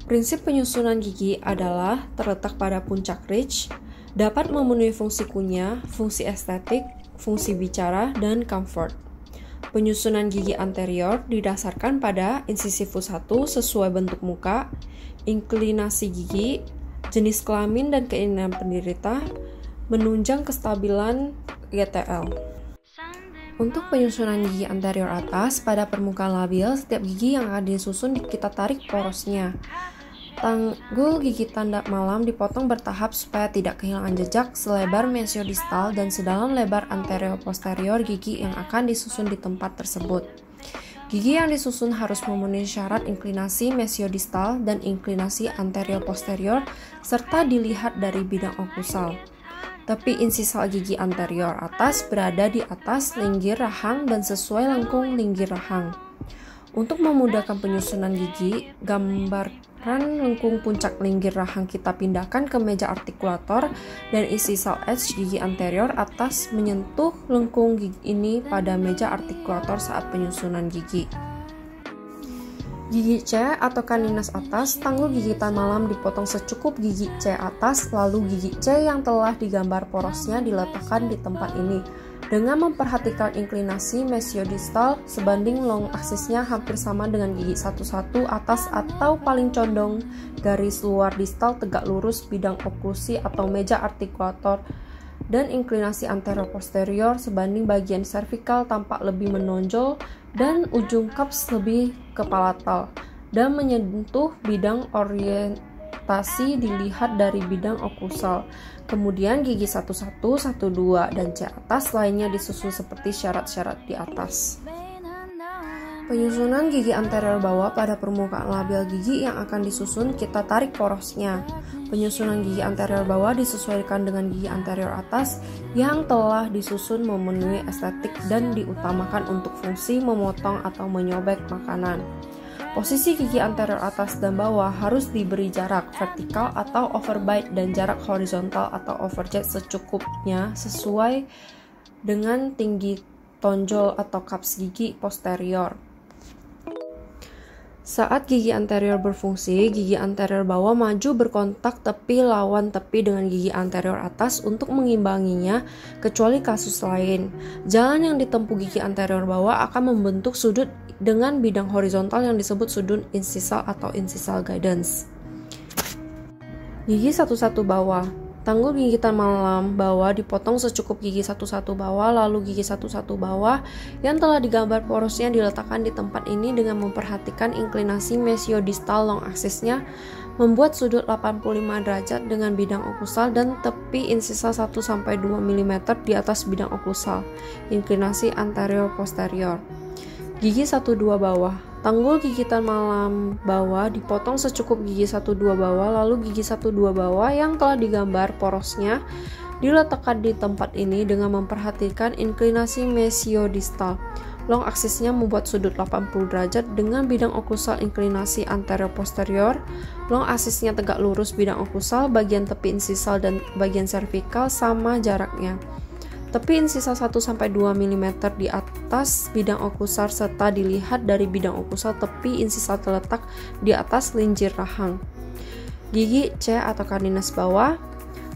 Prinsip penyusunan gigi adalah terletak pada puncak ridge, dapat memenuhi fungsi kunyah, fungsi estetik, fungsi bicara, dan comfort. Penyusunan gigi anterior didasarkan pada insisifus 1 sesuai bentuk muka, inklinasi gigi, jenis kelamin dan keinginan penderita, menunjang kestabilan GTL. Untuk penyusunan gigi anterior atas pada permukaan labial, setiap gigi yang akan disusun kita tarik porosnya. Tanggul gigi tanda malam dipotong bertahap supaya tidak kehilangan jejak selebar mesiodistal dan sedalam lebar anterior-posterior gigi yang akan disusun di tempat tersebut. Gigi yang disusun harus memenuhi syarat inklinasi mesiodistal dan inklinasi anterior-posterior serta dilihat dari bidang oklusal. Tepi insisal gigi anterior atas berada di atas linggir rahang dan sesuai lengkung linggir rahang. Untuk memudahkan penyusunan gigi, gambaran lengkung puncak linggir rahang kita pindahkan ke meja artikulator dan insisal edge gigi anterior atas menyentuh lengkung gigi ini pada meja artikulator saat penyusunan gigi. Gigi C atau kaninas atas, tanggul gigitan malam dipotong secukup gigi C atas, lalu gigi C yang telah digambar porosnya diletakkan di tempat ini. Dengan memperhatikan inklinasi mesiodistal sebanding long aksisnya hampir sama dengan gigi 11 atas atau paling condong garis luar distal tegak lurus bidang oklusi atau meja artikulator dan inklinasi anterior-posterior sebanding bagian servikal tampak lebih menonjol dan ujung cups lebih ke palatal dan menyentuh bidang orientasi dilihat dari bidang oklusal. Kemudian gigi 11, 12, dan C atas lainnya disusun seperti syarat-syarat di atas. Penyusunan gigi anterior bawah pada permukaan labial gigi yang akan disusun kita tarik porosnya. Penyusunan gigi anterior bawah disesuaikan dengan gigi anterior atas yang telah disusun memenuhi estetik dan diutamakan untuk fungsi memotong atau menyobek makanan. Posisi gigi anterior atas dan bawah harus diberi jarak vertikal atau overbite dan jarak horizontal atau overjet secukupnya sesuai dengan tinggi tonjol atau cups gigi posterior. Saat gigi anterior berfungsi, gigi anterior bawah maju berkontak tepi lawan tepi dengan gigi anterior atas untuk mengimbanginya, kecuali kasus lain. Jalan yang ditempuh gigi anterior bawah akan membentuk sudut dengan bidang horizontal yang disebut sudut insisal atau insisal guidance. Gigi 11 bawah. Tanggul gigitan malam bawah dipotong secukup gigi 11 bawah, lalu gigi 11 bawah yang telah digambar porosnya diletakkan di tempat ini dengan memperhatikan inklinasi mesiodistal long aksisnya membuat sudut 85 derajat dengan bidang oklusal dan tepi insisal 1-2 mm di atas bidang oklusal, inklinasi anterior-posterior. Gigi 12 bawah. Tanggul gigitan malam bawah dipotong secukup gigi 12 bawah, lalu gigi 12 bawah yang telah digambar porosnya diletakkan di tempat ini dengan memperhatikan inklinasi mesiodistal. Long aksisnya membuat sudut 80 derajat dengan bidang oklusal inklinasi anterior-posterior. Long aksisnya tegak lurus bidang oklusal, bagian tepi insisal dan bagian servikal sama jaraknya. Tepi insisal 1-2 mm di atas bidang oklusal serta dilihat dari bidang oklusal tepi insisal terletak di atas linggir rahang. Gigi C atau kaninas bawah.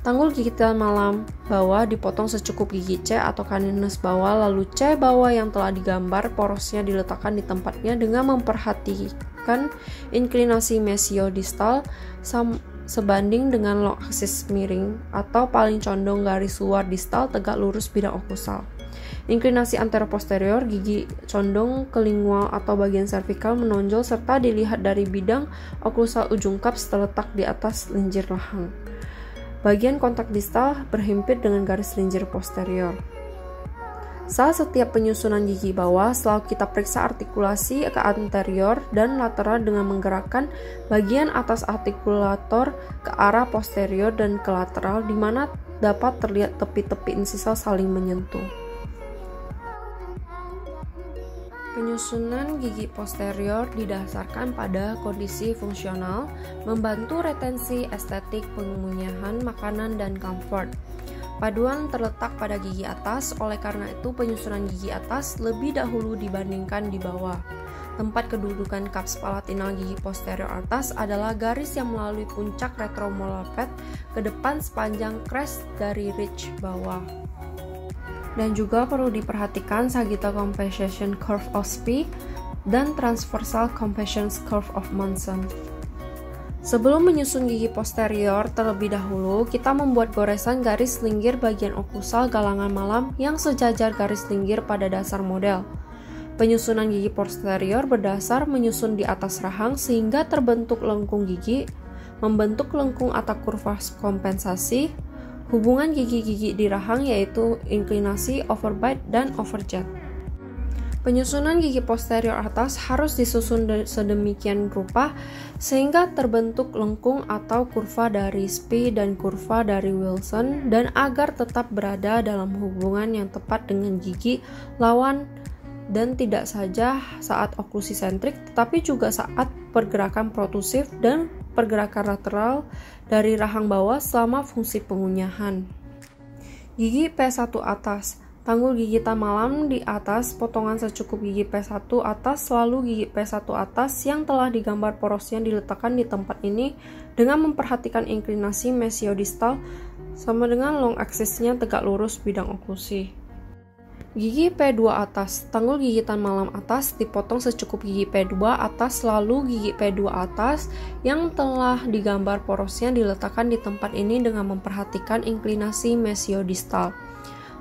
Tanggul gigitan malam bawah dipotong secukup gigi C atau kaninas bawah, lalu C bawah yang telah digambar porosnya diletakkan di tempatnya dengan memperhatikan inklinasi mesiodistal sebanding dengan long aksis miring atau paling condong garis luar distal tegak lurus bidang oklusal. Inklinasi anterior-posterior, gigi condong ke lingual atau bagian servikal menonjol serta dilihat dari bidang oklusal ujung cups terletak di atas linggir rahang. Bagian kontak distal berhimpit dengan garis linggir posterior. Saat setiap penyusunan gigi bawah, selalu kita periksa artikulasi ke anterior dan lateral dengan menggerakkan bagian atas artikulator ke arah posterior dan ke lateral, di mana dapat terlihat tepi-tepi insisal saling menyentuh. Penyusunan gigi posterior didasarkan pada kondisi fungsional, membantu retensi estetik, pengunyahan makanan, dan comfort. Paduan terletak pada gigi atas, oleh karena itu penyusunan gigi atas lebih dahulu dibandingkan di bawah. Tempat kedudukan cups palatinal gigi posterior atas adalah garis yang melalui puncak retromolar pad ke depan sepanjang crest dari ridge bawah. Dan juga perlu diperhatikan sagittal compensation curve of Spee dan transversal compensation curve of Munson. Sebelum menyusun gigi posterior terlebih dahulu, kita membuat goresan garis linggir bagian oklusal galangan malam yang sejajar garis linggir pada dasar model. Penyusunan gigi posterior berdasar menyusun di atas rahang sehingga terbentuk lengkung gigi, membentuk lengkung atap kurva kompensasi, hubungan gigi-gigi di rahang yaitu inklinasi, overbite, dan overjet. Penyusunan gigi posterior atas harus disusun sedemikian rupa sehingga terbentuk lengkung atau kurva dari Spee dan kurva dari Wilson dan agar tetap berada dalam hubungan yang tepat dengan gigi lawan dan tidak saja saat oklusi sentrik tetapi juga saat pergerakan protusif dan pergerakan lateral dari rahang bawah selama fungsi pengunyahan. Gigi P1 atas. Tanggul gigitan malam di atas, potongan secukup gigi P1 atas, lalu gigi P1 atas yang telah digambar porosnya diletakkan di tempat ini dengan memperhatikan inklinasi mesiodistal sama dengan long axis-nya tegak lurus bidang oklusi. Gigi P2 atas, tanggul gigitan malam atas dipotong secukup gigi P2 atas, lalu gigi P2 atas yang telah digambar porosnya diletakkan di tempat ini dengan memperhatikan inklinasi mesiodistal.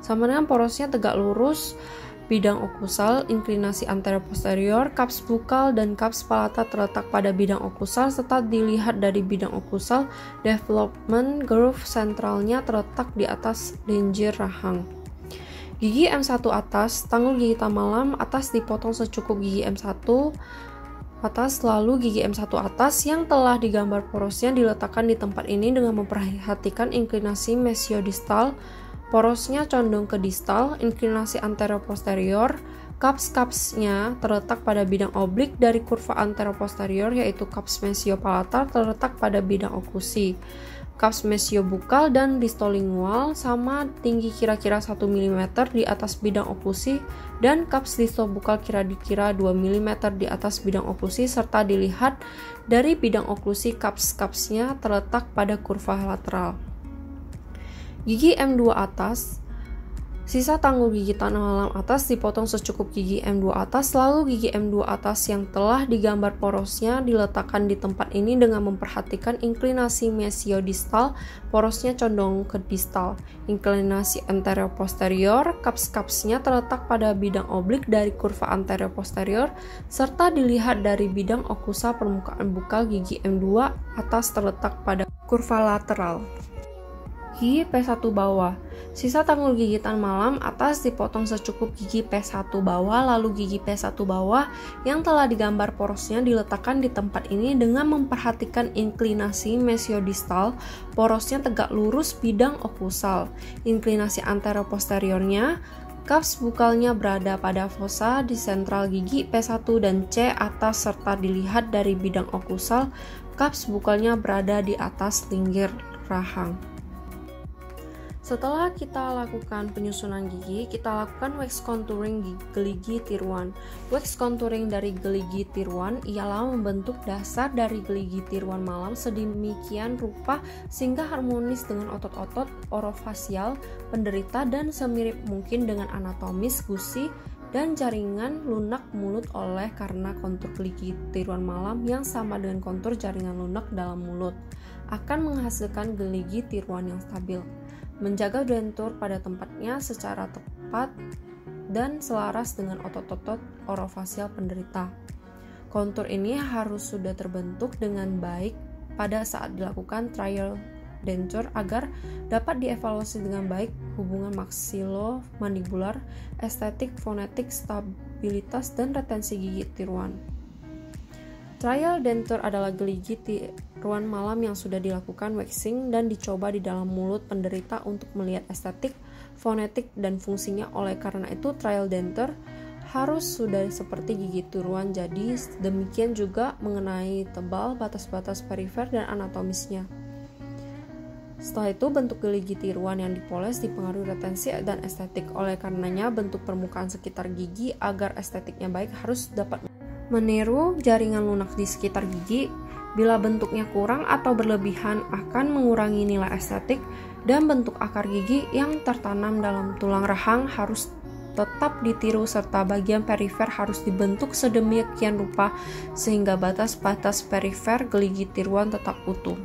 Sama dengan porosnya tegak lurus, bidang oklusal, inklinasi anterior posterior, cups bukal dan cups palata terletak pada bidang oklusal serta dilihat dari bidang oklusal, development groove sentralnya terletak di atas lenjer rahang. Gigi M1 atas, tanggul gigitan malam atas dipotong secukup gigi M1 atas, lalu gigi M1 atas yang telah digambar porosnya diletakkan di tempat ini dengan memperhatikan inklinasi mesiodistal, porosnya condong ke distal, inklinasi anterior posterior, cups-cupsnya terletak pada bidang oblik dari kurva anterior posterior yaitu cups mesiopalatar terletak pada bidang oklusi. Cups mesiobukal dan distolingual sama tinggi kira-kira 1 mm di atas bidang oklusi dan cups distobukal kira-kira 2 mm di atas bidang oklusi serta dilihat dari bidang oklusi cups-cupsnya terletak pada kurva lateral. Gigi M2 atas, sisa tanggul gigitan malam atas dipotong secukup gigi M2 atas, lalu gigi M2 atas yang telah digambar porosnya diletakkan di tempat ini dengan memperhatikan inklinasi mesiodistal, porosnya condong ke distal, inklinasi anterior posterior, cups-cupsnya terletak pada bidang oblik dari kurva anterior posterior, serta dilihat dari bidang oklusal permukaan bukal gigi M2 atas terletak pada kurva lateral. Gigi P1 bawah, sisa tanggul gigitan malam atas dipotong secukup gigi P1 bawah, lalu gigi P1 bawah yang telah digambar porosnya diletakkan di tempat ini dengan memperhatikan inklinasi mesiodistal, porosnya tegak lurus bidang oklusal, inklinasi anterior posteriornya, cups bukalnya berada pada fossa di sentral gigi P1 dan C atas serta dilihat dari bidang oklusal, cups bukalnya berada di atas linggir rahang. Setelah kita lakukan penyusunan gigi, kita lakukan wax contouring geligi tiruan. Wax contouring dari geligi tiruan ialah membentuk dasar dari geligi tiruan malam sedemikian rupa sehingga harmonis dengan otot-otot orofasial penderita dan semirip mungkin dengan anatomis gusi dan jaringan lunak mulut oleh karena kontur geligi tiruan malam yang sama dengan kontur jaringan lunak dalam mulut akan menghasilkan geligi tiruan yang stabil. Menjaga dentur pada tempatnya secara tepat dan selaras dengan otot-otot orofasial penderita. Kontur ini harus sudah terbentuk dengan baik pada saat dilakukan trial denture agar dapat dievaluasi dengan baik hubungan maksilomandibular, estetik, fonetik, stabilitas, dan retensi gigi tiruan. Trial denture adalah geligi tiruan malam yang sudah dilakukan waxing dan dicoba di dalam mulut penderita untuk melihat estetik, fonetik, dan fungsinya. Oleh karena itu, trial denture harus sudah seperti gigi tiruan, jadi demikian juga mengenai tebal, batas-batas perifer, dan anatomisnya. Setelah itu, bentuk geligi tiruan yang dipoles dipengaruhi retensi dan estetik. Oleh karenanya, bentuk permukaan sekitar gigi agar estetiknya baik harus dapat Meniru jaringan lunak di sekitar gigi, bila bentuknya kurang atau berlebihan akan mengurangi nilai estetik, dan bentuk akar gigi yang tertanam dalam tulang rahang harus tetap ditiru serta bagian perifer harus dibentuk sedemikian rupa sehingga batas-batas perifer geligi tiruan tetap utuh.